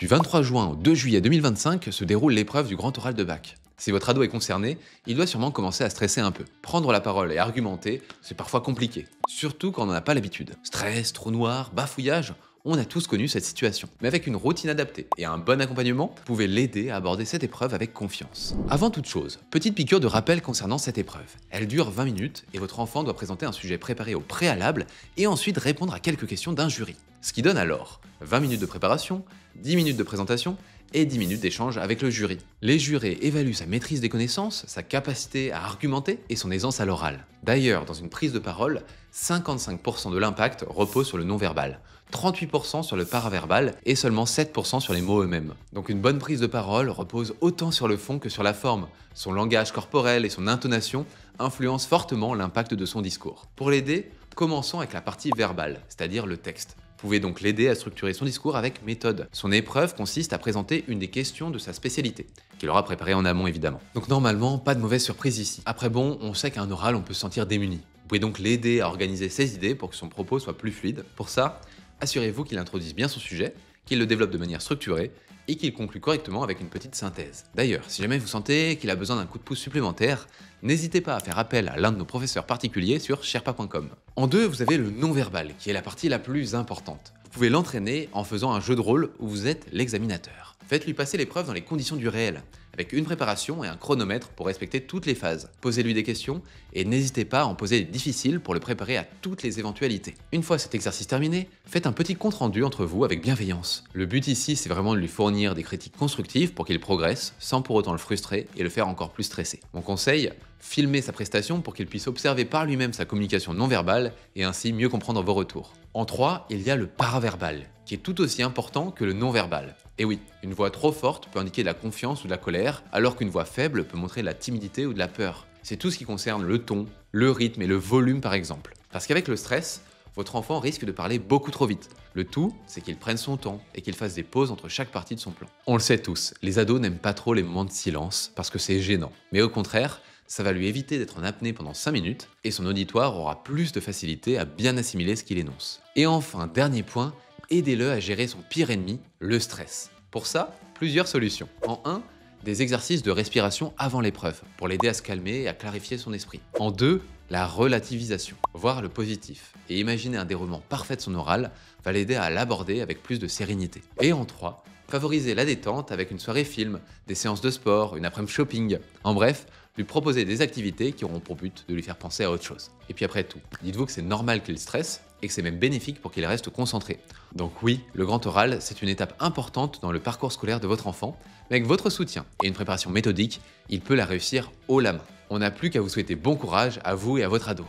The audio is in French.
Du 23 juin au 2 juillet 2025 se déroule l'épreuve du grand oral de bac. Si votre ado est concerné, il doit sûrement commencer à stresser un peu. Prendre la parole et argumenter, c'est parfois compliqué, surtout quand on n'en a pas l'habitude. Stress, trou noir, bafouillage, on a tous connu cette situation. Mais avec une routine adaptée et un bon accompagnement, vous pouvez l'aider à aborder cette épreuve avec confiance. Avant toute chose, petite piqûre de rappel concernant cette épreuve. Elle dure 20 minutes et votre enfant doit présenter un sujet préparé au préalable et ensuite répondre à quelques questions d'un jury. Ce qui donne alors 20 minutes de préparation, 10 minutes de présentation et 10 minutes d'échange avec le jury. Les jurés évaluent sa maîtrise des connaissances, sa capacité à argumenter et son aisance à l'oral. D'ailleurs, dans une prise de parole, 55% de l'impact repose sur le non-verbal, 38% sur le paraverbal et seulement 7% sur les mots eux-mêmes. Donc une bonne prise de parole repose autant sur le fond que sur la forme. Son langage corporel et son intonation influencent fortement l'impact de son discours. Pour l'aider, commençons avec la partie verbale, c'est-à-dire le texte. Vous pouvez donc l'aider à structurer son discours avec méthode. Son épreuve consiste à présenter une des questions de sa spécialité, qu'il aura préparée en amont évidemment. Donc normalement, pas de mauvaise surprise ici. Après bon, on sait qu'à un oral, on peut se sentir démuni. Vous pouvez donc l'aider à organiser ses idées pour que son propos soit plus fluide. Pour ça, assurez-vous qu'il introduise bien son sujet, qu'il le développe de manière structurée et qu'il conclue correctement avec une petite synthèse. D'ailleurs, si jamais vous sentez qu'il a besoin d'un coup de pouce supplémentaire, n'hésitez pas à faire appel à l'un de nos professeurs particuliers sur sherpa.com. En deux, vous avez le non-verbal, qui est la partie la plus importante. Vous pouvez l'entraîner en faisant un jeu de rôle où vous êtes l'examinateur. Faites-lui passer l'épreuve dans les conditions du réel, avec une préparation et un chronomètre pour respecter toutes les phases. Posez-lui des questions et n'hésitez pas à en poser des difficiles pour le préparer à toutes les éventualités. Une fois cet exercice terminé, faites un petit compte-rendu entre vous avec bienveillance. Le but ici, c'est vraiment de lui fournir des critiques constructives pour qu'il progresse, sans pour autant le frustrer et le faire encore plus stresser. Mon conseil, filmez sa prestation pour qu'il puisse observer par lui-même sa communication non verbale et ainsi mieux comprendre vos retours. En 3, il y a le paraverbal, qui est tout aussi important que le non-verbal. Et oui, une voix trop forte peut indiquer de la confiance ou de la colère, alors qu'une voix faible peut montrer de la timidité ou de la peur. C'est tout ce qui concerne le ton, le rythme et le volume par exemple. Parce qu'avec le stress, votre enfant risque de parler beaucoup trop vite. Le tout, c'est qu'il prenne son temps et qu'il fasse des pauses entre chaque partie de son plan. On le sait tous, les ados n'aiment pas trop les moments de silence parce que c'est gênant. Mais au contraire, ça va lui éviter d'être en apnée pendant 5 minutes et son auditoire aura plus de facilité à bien assimiler ce qu'il énonce. Et enfin, dernier point, aidez-le à gérer son pire ennemi, le stress. Pour ça, plusieurs solutions. En 1, des exercices de respiration avant l'épreuve, pour l'aider à se calmer et à clarifier son esprit. En 2, la relativisation, voir le positif, et imaginer un déroulement parfait de son oral va l'aider à l'aborder avec plus de sérénité. Et en 3, favoriser la détente avec une soirée film, des séances de sport, une après-midi shopping, en bref, lui proposer des activités qui auront pour but de lui faire penser à autre chose. Et puis après tout, dites-vous que c'est normal qu'il stresse et que c'est même bénéfique pour qu'il reste concentré. Donc oui, le grand oral, c'est une étape importante dans le parcours scolaire de votre enfant, mais avec votre soutien et une préparation méthodique, il peut la réussir haut la main. On n'a plus qu'à vous souhaiter bon courage à vous et à votre ado.